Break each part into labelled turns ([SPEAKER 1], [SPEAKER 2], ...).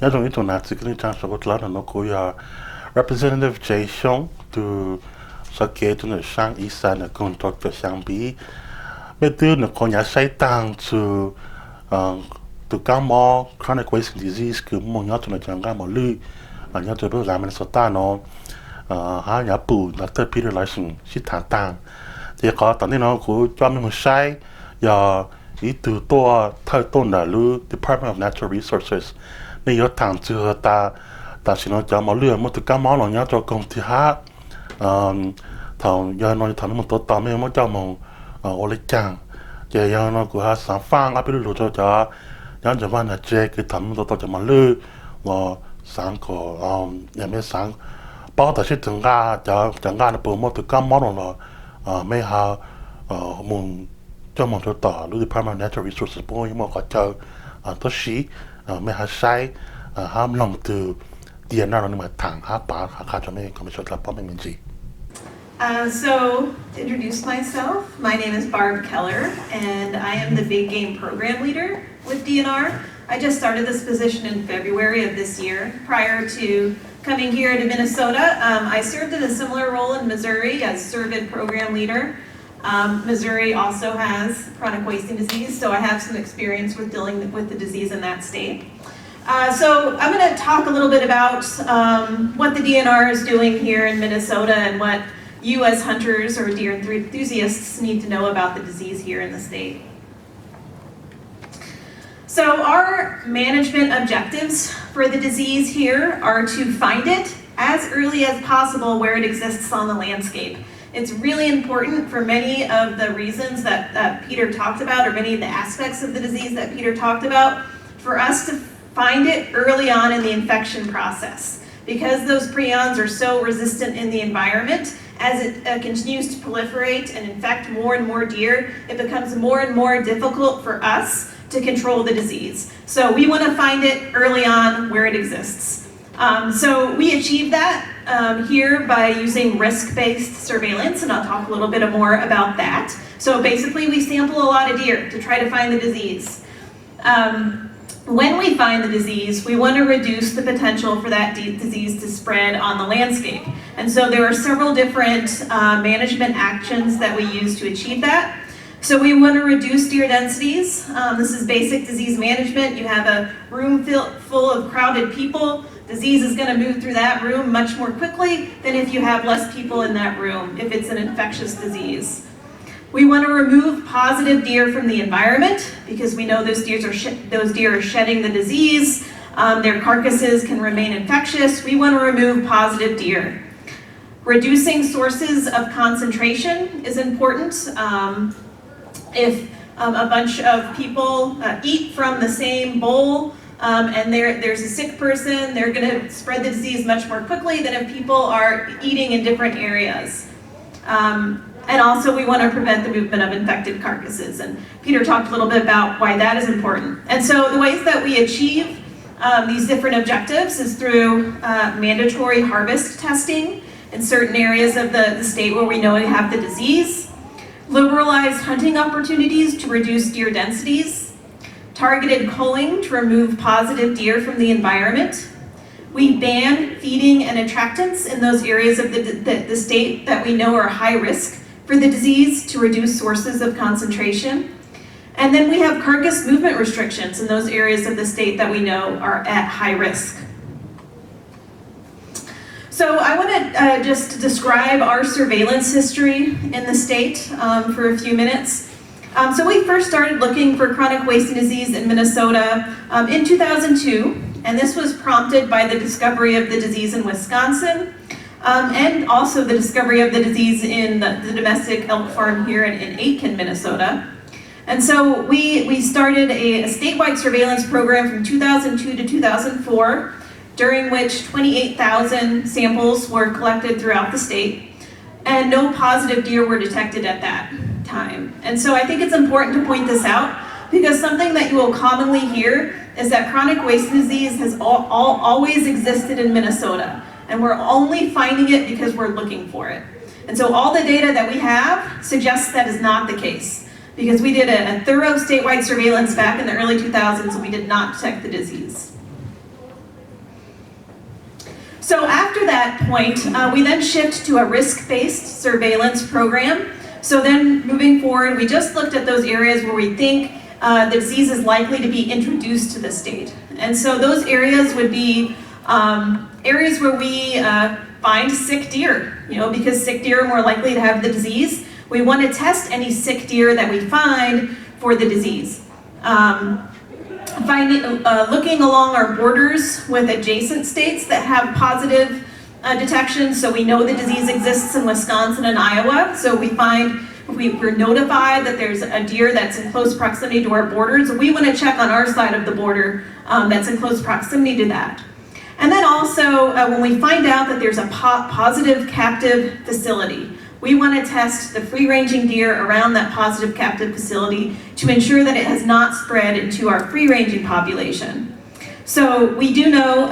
[SPEAKER 1] Ya dong itu nanti kini chance ko tla no ko ya Representative Jay Xiong to sakye to the Shang Isa na kontok to Shang Bi. But do no ko ya sai tang to come more chronic wasting disease ku mo nya to na changa mo lu nya to be ramen sota no ha ya pu Dr. Peter Larson si tan tang. Thì có tận nó của cho mình một sai ya ý từ to thay tôn là lu Department of Natural Resources nên có thằng chưa ta xin nó cho máu lừa một từ cá máu nó nhá cho công ty hát thằng giờ nó thằng một tổ tao mới cho một ô lịch trang giờ giờ nó của hát sáng phang áp lực cho nhá cho bạn là chơi cái thằng một tổ cho máu lừa và sáng có nhà mấy sáng bao ta sẽ từng ga nó bơm một từ cá máu nó mấy ha muốn cho một tổ tao lu Department of Natural Resources bố như một cái chờ tổ sĩ mấy ha sai ham lòng từ tiền nào nó mà thẳng hát bá khá cho mấy công việc là bao nhiêu gì.
[SPEAKER 2] So, to introduce myself, my name is Barb Keller, and I am the Big Game Program Leader with DNR. I just started this position in February of this year. Prior to coming here to Minnesota, I served in a similar role in Missouri as Surveyed Program Leader. Missouri also has chronic wasting disease, so I have some experience with dealing with the disease in that state. So I'm going to talk a little bit about what the DNR is doing here in Minnesota and what you as hunters or deer enthusiasts need to know about the disease here in the state. So our management objectives for the disease here are to find it as early as possible where it exists on the landscape. It's really important for many of the reasons that Peter talked about, or many of the aspects of the disease that Peter talked about, for us to find it early on in the infection process. Because those prions are so resistant in the environment, as it continues to proliferate and infect more and more deer, it becomes more and more difficult for us to control the disease. So we want to find it early on where it exists. So we achieve that here by using risk-based surveillance, and I'll talk a little bit more about that. So basically we sample a lot of deer to try to find the disease. When we find the disease, we want to reduce the potential for that disease to spread on the landscape. And so there are several different management actions that we use to achieve that. So we want to reduce deer densities. This is basic disease management. You have a room full of crowded people. Disease is going to move through that room much more quickly than if you have less people in that room, if it's an infectious disease. We want to remove positive deer from the environment because we know those deer are shedding the disease. Their carcasses can remain infectious. We want to remove positive deer. Reducing sources of concentration is important. If a bunch of people eat from the same bowl and there's a sick person, they're going to spread the disease much more quickly than if people are eating in different areas. And also we want to prevent the movement of infected carcasses. And Peter talked a little bit about why that is important. And so the ways that we achieve these different objectives is through mandatory harvest testing in certain areas of the state where we know we have the disease, liberalized hunting opportunities to reduce deer densities, targeted culling to remove positive deer from the environment. We ban feeding and attractants in those areas of the state that we know are high risk for the disease to reduce sources of concentration. And then we have carcass movement restrictions in those areas of the state that we know are at high risk. So I want to just describe our surveillance history in the state for a few minutes. So we first started looking for chronic wasting disease in Minnesota in 2002, and this was prompted by the discovery of the disease in Wisconsin, and also the discovery of the disease in the domestic elk farm here in Aitkin, Minnesota. And so we started a statewide surveillance program from 2002 to 2004, during which 28,000 samples were collected throughout the state, and no positive deer were detected at that time. And so I think it's important to point this out, because something that you will commonly hear is that chronic wasting disease has always existed in Minnesota, and we're only finding it because we're looking for it. And so all the data that we have suggests that is not the case, because we did a thorough statewide surveillance back in the early 2000s and we did not detect the disease. So after that point, we then shift to a risk-based surveillance program. So then moving forward, we just looked at those areas where we think the disease is likely to be introduced to the state. And so those areas would be areas where we find sick deer, because sick deer are more likely to have the disease. We want to test any sick deer that we find for the disease. Looking along our borders with adjacent states that have positive detection, so we know the disease exists in Wisconsin and Iowa, so we find, if we're notified that there's a deer that's in close proximity to our borders, we want to check on our side of the border that's in close proximity to that. And then also, when we find out that there's a positive captive facility, we want to test the free-ranging deer around that positive captive facility to ensure that it has not spread into our free-ranging population. So we do know,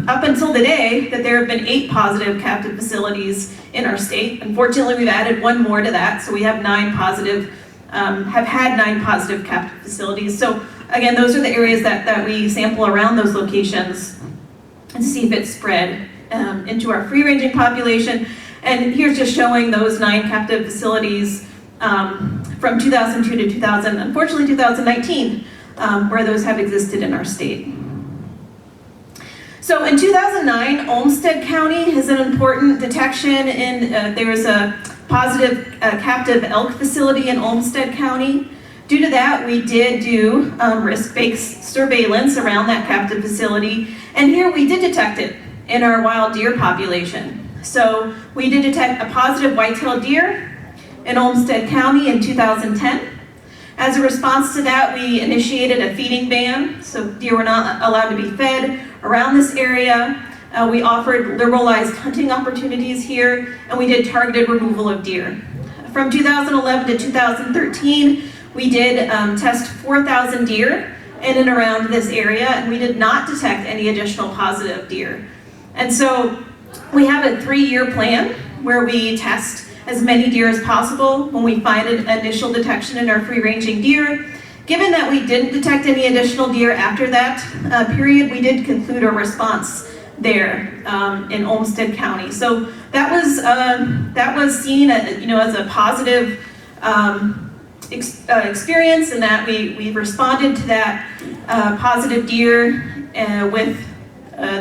[SPEAKER 2] up until today, that there have been 8 positive captive facilities in our state. Unfortunately, we've added 1 more to that, so we have 9 positive, have had 9 positive captive facilities. So again, those are the areas that we sample around those locations and see if it's spread into our free-ranging population. And here's just showing those 9 captive facilities from 2002 to 2019, where those have existed in our state. So in 2009, Olmsted County has an important detection in, there was a positive captive elk facility in Olmsted County. Due to that, we did do risk-based surveillance around that captive facility, and here we did detect it in our wild deer population. So we did detect a positive white-tailed deer in Olmsted County in 2010. As a response to that, we initiated a feeding ban, so deer were not allowed to be fed around this area. We offered liberalized hunting opportunities here, and we did targeted removal of deer. From 2011 to 2013, we did test 4,000 deer in and around this area, and we did not detect any additional positive deer. And so we have a 3-year plan where we test as many deer as possible when we find an initial detection in our free-ranging deer. Given that we didn't detect any additional deer after that period, we did conclude our response there in Olmsted County. So that was seen as a positive experience, in that we responded to that positive deer with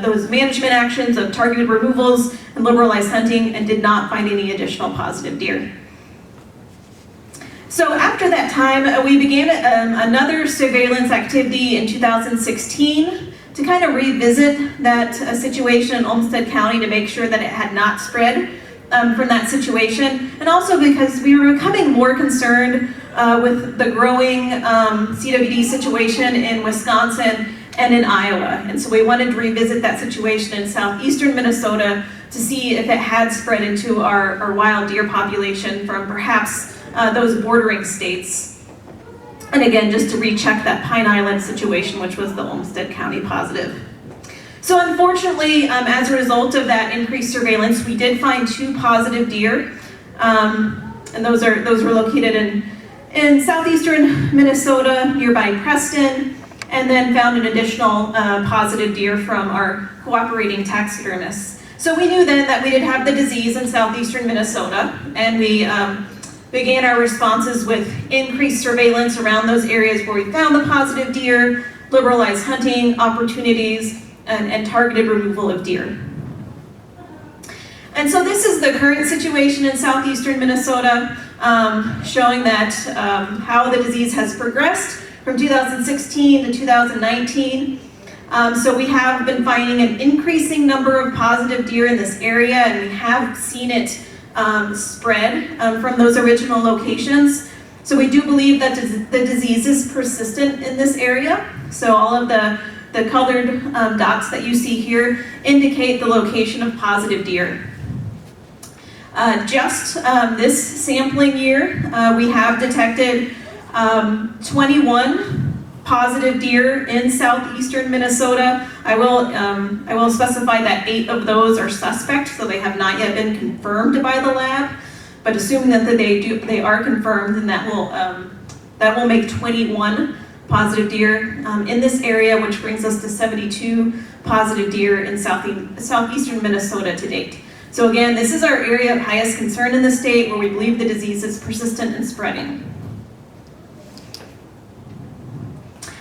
[SPEAKER 2] those management actions of targeted removals and liberalized hunting, and did not find any additional positive deer. So after that time, we began another surveillance activity in 2016 to kind of revisit that situation in Olmsted County to make sure that it had not spread from that situation, and also because we were becoming more concerned with the growing CWD situation in Wisconsin and in Iowa. And so we wanted to revisit that situation in southeastern Minnesota to see if it had spread into our wild deer population from perhaps those bordering states. And again, just to recheck that Pine Island situation, which was the Olmsted County positive. So unfortunately, as a result of that increased surveillance, we did find 2 positive deer. And those were located in southeastern Minnesota, nearby Preston, and then found an additional positive deer from our cooperating taxidermists. So we knew then that we did have the disease in southeastern Minnesota, and we began our responses with increased surveillance around those areas where we found the positive deer, liberalized hunting opportunities, and targeted removal of deer. And so this is the current situation in southeastern Minnesota, showing that how the disease has progressed from 2016 to 2019. So we have been finding an increasing number of positive deer in this area, and we have seen it spread from those original locations. So we do believe that the disease is persistent in this area. So all of the colored dots that you see here indicate the location of positive deer. Just this sampling year, we have detected 21 positive deer in southeastern Minnesota. I will specify that 8 of those are suspect, so they have not yet been confirmed by the lab. But assuming that they are confirmed, then that will make 21 positive deer in this area, which brings us to 72 positive deer in southeastern Minnesota to date. So again, this is our area of highest concern in the state where we believe the disease is persistent and spreading.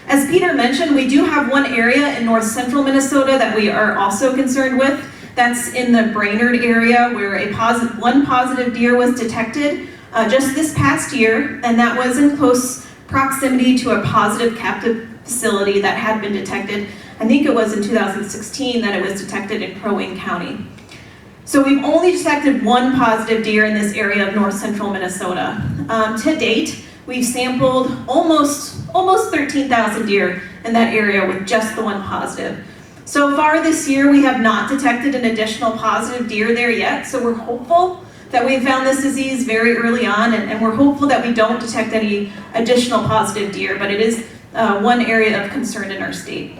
[SPEAKER 2] As Peter mentioned, we do have one area in north central Minnesota that we are also concerned with. That's in the Brainerd area where one positive deer was detected just this past year, and that was in close proximity to a positive captive facility that had been detected. I think it was in 2016 that it was detected in Crow Wing County. So we've only detected one positive deer in this area of north central Minnesota. To date, we've sampled almost 13,000 deer in that area with just the one positive. So far this year, we have not detected an additional positive deer there yet, so we're hopeful that we found this disease very early on, and we're hopeful that we don't detect any additional positive deer, but it is one area of concern in our state.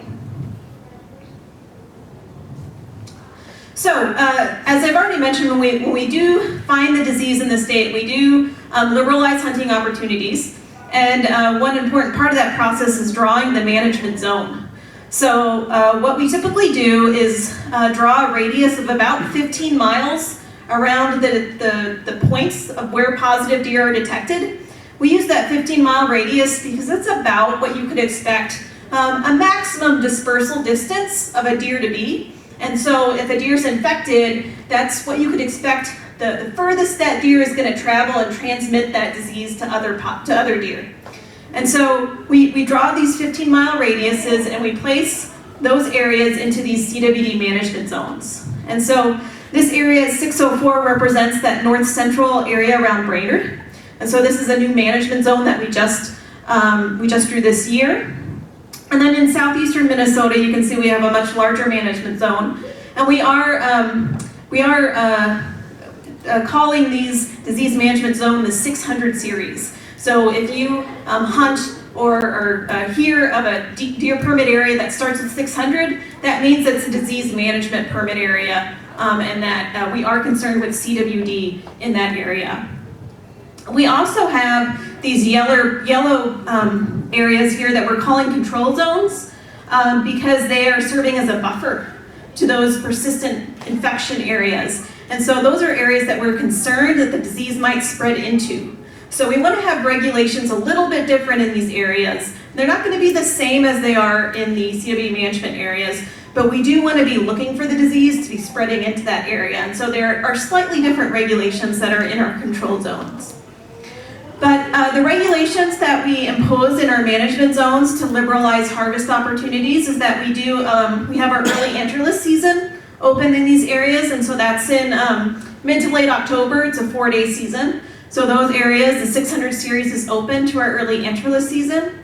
[SPEAKER 2] So, as I've already mentioned, when we do find the disease in the state, we do liberalize hunting opportunities, and one important part of that process is drawing the management zone. So what we typically do is draw a radius of about 15 miles around the points of where positive deer are detected. We use that 15-mile radius because that's about what you could expect a maximum dispersal distance of a deer to be. And so if a deer is infected, that's what you could expect. The furthest that deer is going to travel and transmit that disease to other deer. And so we draw these 15-mile radiuses and we place those areas into these CWD management zones. And so this area 604 represents that north central area around Brainerd. And so this is a new management zone that we just drew this year. And then in southeastern Minnesota, you can see we have a much larger management zone. And we are calling these disease management zone the 600 series. So if you hunt or hear of a deer permit area that starts with 600, that means it's a disease management permit area, and that we are concerned with CWD in that area. We also have these yellow areas here that we're calling control zones because they are serving as a buffer to those persistent infection areas. And so those are areas that we're concerned that the disease might spread into. So we want to have regulations a little bit different in these areas. They're not going to be the same as they are in the CWD management areas, but we do want to be looking for the disease to be spreading into that area. And so there are slightly different regulations that are in our control zones. But the regulations that we impose in our management zones to liberalize harvest opportunities is that we have our early antlerless season open in these areas, and so that's in mid to late October. It's a 4-day season. So those areas, the 600 series is open to our early antlerless season.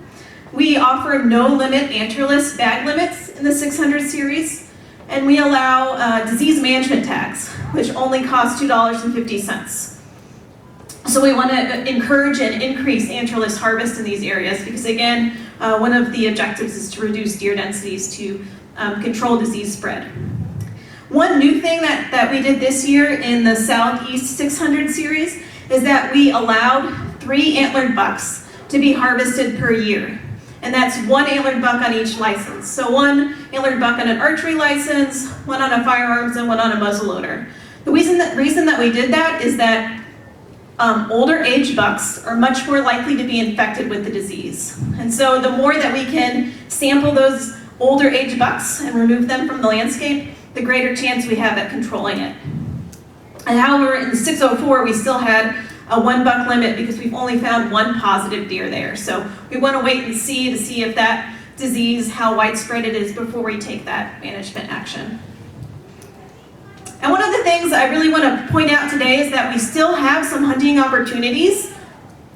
[SPEAKER 2] We offer no limit antlerless bag limits in the 600 series, and we allow disease management tags, which only cost $2.50. So we want to encourage and increase antlerless harvest in these areas because, again, one of the objectives is to reduce deer densities to control disease spread. One new thing that we did this year in the Southeast 600 series is that we allowed 3 antlered bucks to be harvested per year. And that's 1 antlered buck on each license. So 1 antlered buck on an archery license, 1 on a firearms, and 1 on a muzzleloader. The reason that we did that is that older age bucks are much more likely to be infected with the disease. And so the more that we can sample those older age bucks and remove them from the landscape, the greater chance we have at controlling it. And however, in 604, we still had a 1 buck limit because we've only found 1 positive deer there. So we want to wait and see if that disease, how widespread it is before we take that management action. And one of the things I really want to point out today is that we still have some hunting opportunities,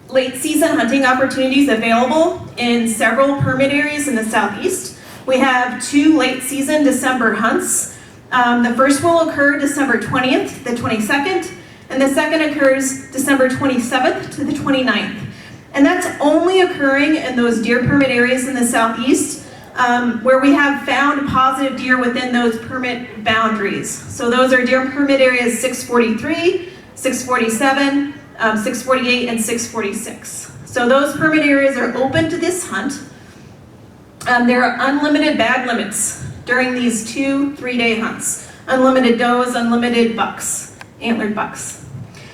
[SPEAKER 2] late season hunting opportunities available in several permit areas in the Southeast. We have 2 late season December hunts. The first will occur December 20th, the 22nd, and the second occurs December 27th to the 29th. And that's only occurring in those deer permit areas in the Southeast where we have found positive deer within those permit boundaries. So those are deer permit areas 643, 647, 648, and 646. So those permit areas are open to this hunt. There are unlimited bag limits during these 2 3-day hunts. Unlimited does, unlimited bucks, antlered bucks.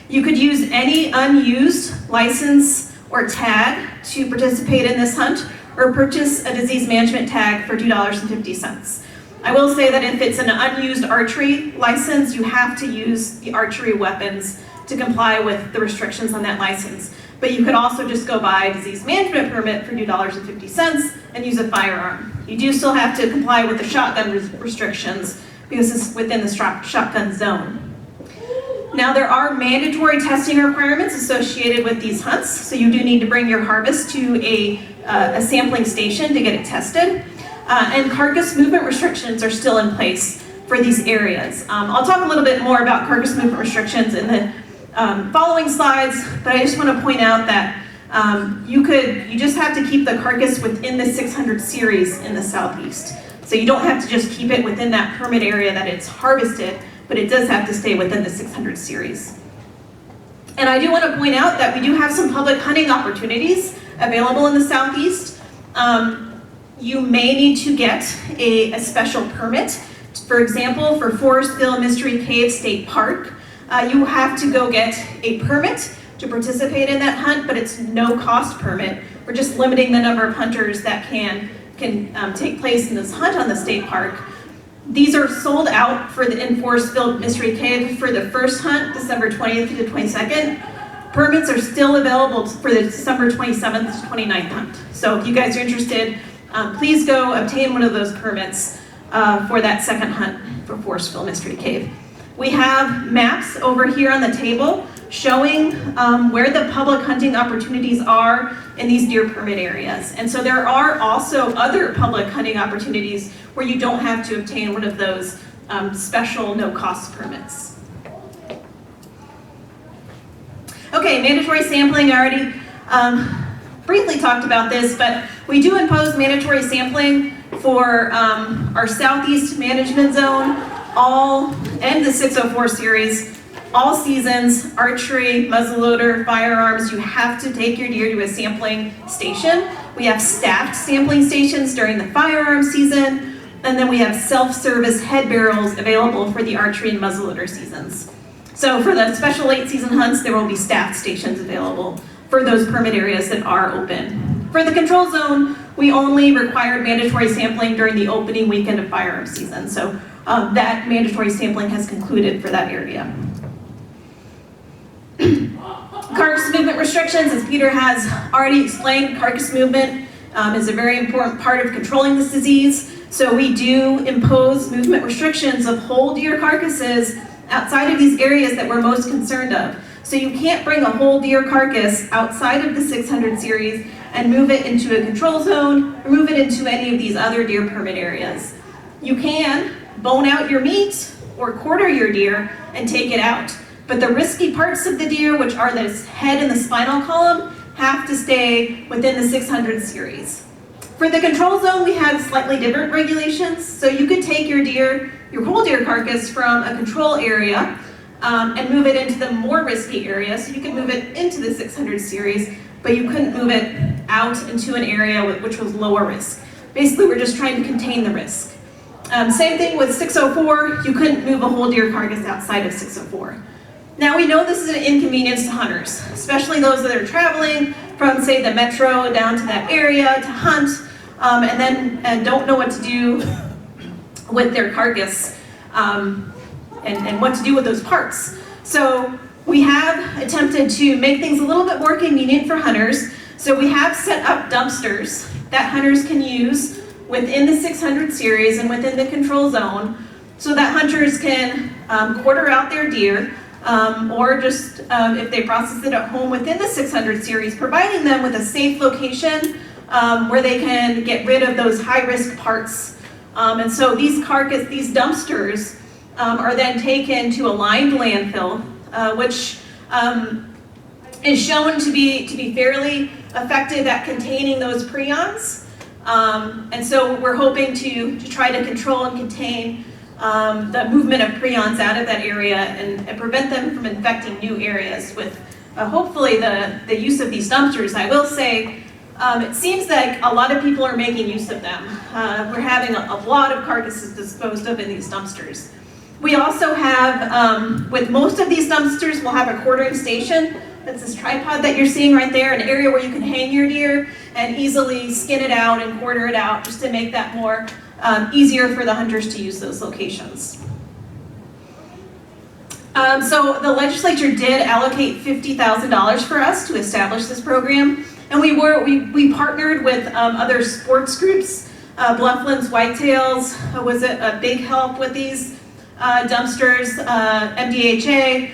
[SPEAKER 2] You could use any unused license or tag to participate in this hunt, or purchase a disease management tag for $2.50. I will say that if it's an unused archery license, you have to use the archery weapons to comply with the restrictions on that license. But you could also just go buy a disease management permit for $2.50 and use a firearm. You do still have to comply with the shotgun restrictions because it's within the shotgun zone. Now there are mandatory testing requirements associated with these hunts, so you do need to bring your harvest to a sampling station to get it tested. And carcass movement restrictions are still in place for these areas. I'll talk a little bit more about carcass movement restrictions in the following slides, but I just want to point out that you just have to keep the carcass within the 600 series in the southeast. So you don't have to just keep it within that permit area that it's harvested, but it does have to stay within the 600 series. And I do want to point out that we do have some public hunting opportunities available in the southeast. You may need to get a special permit. For example, for Forestville Mystery Cave State Park, you have to go get a permit to participate in that hunt, but it's no cost permit. We're just limiting the number of hunters that can take place in this hunt on the state park. These are sold out for the Forestville Mystery Cave for the first hunt, December 20th to the 22nd. Permits are still available for the December 27th to 29th hunt. So if you guys are interested, please go obtain one of those permits for that second hunt for Forestville Mystery Cave. We have maps over here on the table showing where the public hunting opportunities are in these deer permit areas. And so there are also other public hunting opportunities where you don't have to obtain one of those special no-cost permits. Okay, mandatory sampling. I already briefly talked about this, but we do impose mandatory sampling for our Southeast Management Zone, and the 604 series, all seasons, archery, muzzleloader, firearms. You have to take your deer to a sampling station. We have staffed sampling stations during the firearm season, and then we have self-service head barrels available for the archery and muzzleloader seasons. So for the special late season hunts, there will be staffed stations available for those permit areas that are open. For the control zone, we only required mandatory sampling during the opening weekend of firearm season. So that mandatory sampling has concluded for that area. Carcass movement restrictions, as Peter has already explained, carcass movement is a very important part of controlling this disease. So we do impose movement restrictions of whole deer carcasses outside of these areas that we're most concerned of. So you can't bring a whole deer carcass outside of the 600 series and move it into a control zone or move it into any of these other deer permit areas. You can bone out your meat or quarter your deer and take it out. But the risky parts of the deer, which are the head and the spinal column, have to stay within the 600 series. For the control zone, we have slightly different regulations. So you could take your deer, your whole deer carcass from a control area and move it into the more risky area. So you could move it into the 600 series, but you couldn't move it out into an area which was lower risk. Basically, we're just trying to contain the risk. Same thing with 604, you couldn't move a whole deer carcass outside of 604. Now we know this is an inconvenience to hunters, especially those that are traveling from, say, the metro down to that area to hunt, and don't know what to do with their carcass and what to do with those parts. So we have attempted to make things a little bit more convenient for hunters. So we have set up dumpsters that hunters can use within the 600 series and within the control zone so that hunters can quarter out their deer or just if they process it at home within the 600 series, providing them with a safe location where they can get rid of those high-risk parts. And so these dumpsters are then taken to a lined landfill, which is shown to be fairly effective at containing those prions. And so we're hoping to try to control and contain the movement of prions out of that area and prevent them from infecting new areas with hopefully the use of these dumpsters. I will say It seems like a lot of people are making use of them. We're having a lot of carcasses disposed of in these dumpsters. We also have, with most of these dumpsters, we'll have a quartering station. That's this tripod that you're seeing right there, an area where you can hang your deer and easily skin it out and quarter it out, just to make that more easier for the hunters to use those locations. So the legislature did allocate $50,000 for us to establish this program, and we partnered with other sports groups. Blufflands Whitetails was a big help with these dumpsters, MDHA,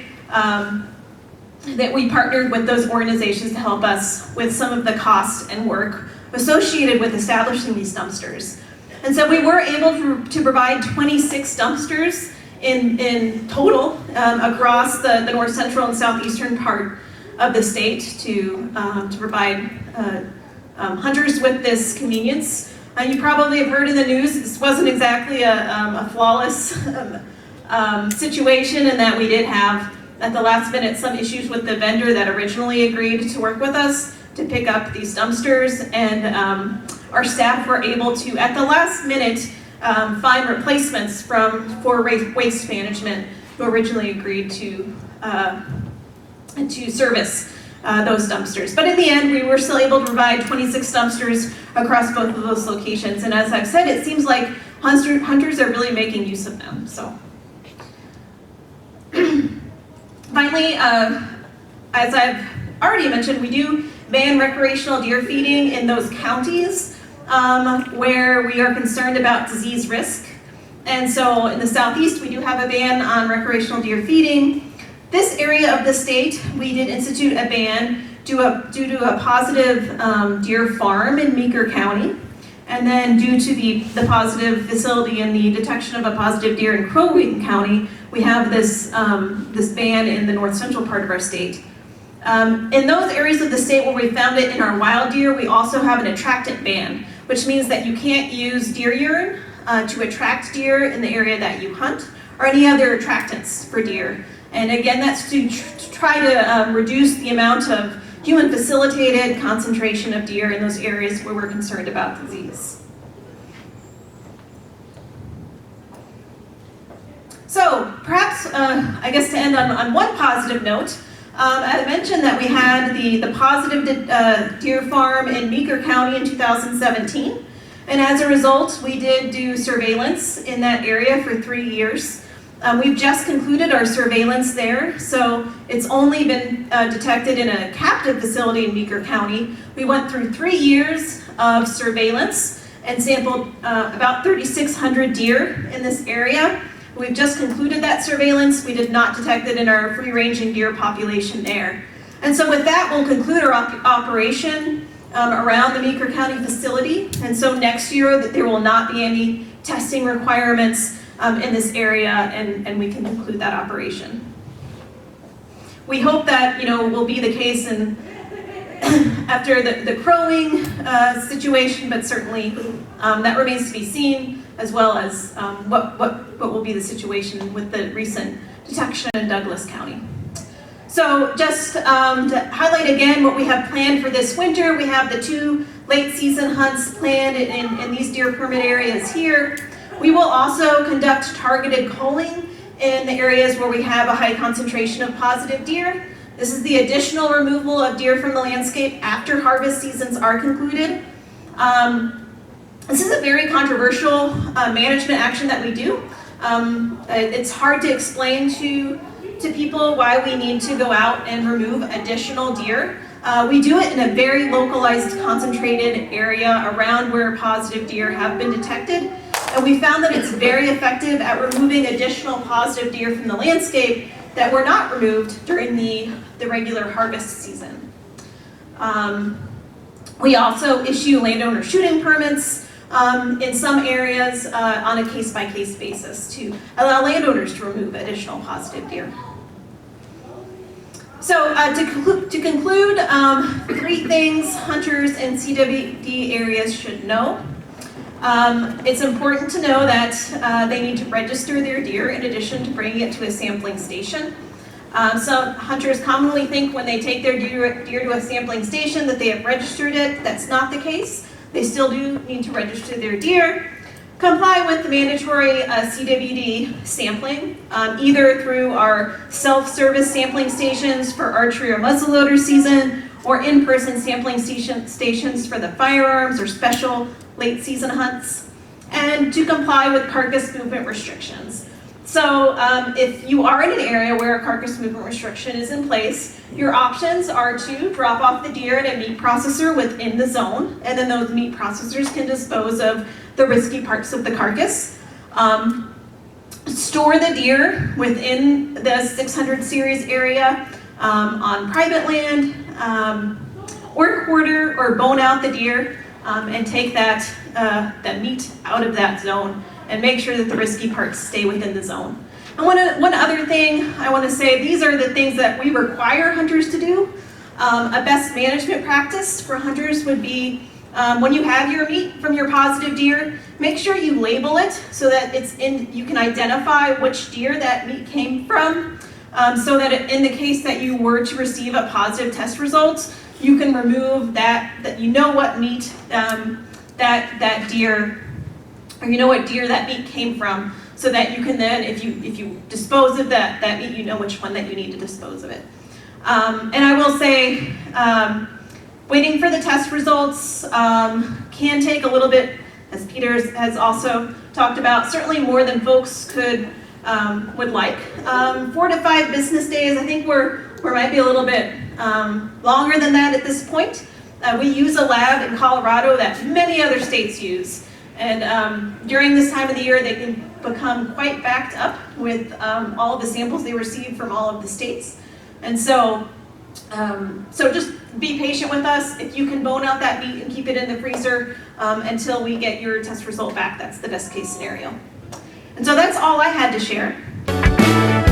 [SPEAKER 2] that we partnered with those organizations to help us with some of the costs and work associated with establishing these dumpsters. And so we were able to provide 26 dumpsters in total across the north central and southeastern part of the state to provide hunters with this convenience. You probably have heard in the news, this wasn't exactly a flawless situation, in that we did have, at the last minute, some issues with the vendor that originally agreed to work with us to pick up these dumpsters, and our staff were able to, at the last minute, find replacements for waste management who originally agreed to service those dumpsters. But in the end, we were still able to provide 26 dumpsters across both of those locations. And as I've said, it seems like hunters are really making use of them. So, finally, as I've already mentioned, we do ban recreational deer feeding in those counties where we are concerned about disease risk. And so in the southeast, we do have a ban on recreational deer feeding. This area of the state, we did institute a ban due to a positive deer farm in Meeker County. And then due to the positive facility and the detection of a positive deer in Crow Wing County, we have this ban in the north central part of our state. In those areas of the state where we found it in our wild deer, we also have an attractant ban, which means that you can't use deer urine to attract deer in the area that you hunt, or any other attractants for deer. And again, that's to try to reduce the amount of human-facilitated concentration of deer in those areas where we're concerned about disease. So perhaps, I guess to end on one positive note, I mentioned that we had the positive deer farm in Meeker County in 2017. And as a result, we did do surveillance in that area for 3 years. We've just concluded our surveillance there, so it's only been detected in a captive facility in Meeker County. We went through 3 years of surveillance and sampled about 3,600 deer in this area. We've just concluded that surveillance. We did not detect it in our free-ranging deer population there. And so with that, we'll conclude our operation around the Meeker County facility. And so next year, there will not be any testing requirements in this area, and we can conclude that operation. We hope that will be the case after the crowing situation, but certainly that remains to be seen, as well as what will be the situation with the recent detection in Douglas County. So just to highlight again what we have planned for this winter, we have the 2 late season hunts planned in these deer permit areas here. We will also conduct targeted culling in the areas where we have a high concentration of positive deer. This is the additional removal of deer from the landscape after harvest seasons are concluded. This is a very controversial management action that we do. It's hard to explain to people why we need to go out and remove additional deer. We do it in a very localized, concentrated area around where positive deer have been detected. And we found that it's very effective at removing additional positive deer from the landscape that were not removed during the regular harvest season. We also issue landowner shooting permits in some areas on a case-by-case basis to allow landowners to remove additional positive deer. So to conclude, 3 things hunters in CWD areas should know. It's important to know that they need to register their deer in addition to bringing it to a sampling station. Some hunters commonly think when they take their deer to a sampling station that they have registered it. That's not the case. They still do need to register their deer. Comply with the mandatory CWD sampling, either through our self-service sampling stations for archery or muzzleloader season, or in-person sampling stations for the firearms or special late season hunts, and to comply with carcass movement restrictions. So if you are in an area where a carcass movement restriction is in place, your options are to drop off the deer at a meat processor within the zone, and then those meat processors can dispose of the risky parts of the carcass. Store the deer within the 600 series area on private land, or quarter or bone out the deer and take that meat out of that zone and make sure that the risky parts stay within the zone. And one other thing I want to say, these are the things that we require hunters to do. A best management practice for hunters would be when you have your meat from your positive deer, make sure you label it so that you can identify which deer that meat came from, so that in the case that you were to receive a positive test result, you can remove that you know what meat that deer, or you know what deer that meat came from, so that you can then, if you dispose of that meat, you know which one that you need to dispose of it. And I will say, waiting for the test results can take a little bit, as Peter has also talked about, certainly more than folks would like. 4 to 5 business days, I think we might be a little bit longer than that at this point. We use a lab in Colorado that many other states use. And during this time of the year, they can become quite backed up with all of the samples they receive from all of the states. And so just be patient with us. If you can bone out that meat and keep it in the freezer until we get your test result back, that's the best case scenario. And so that's all I had to share.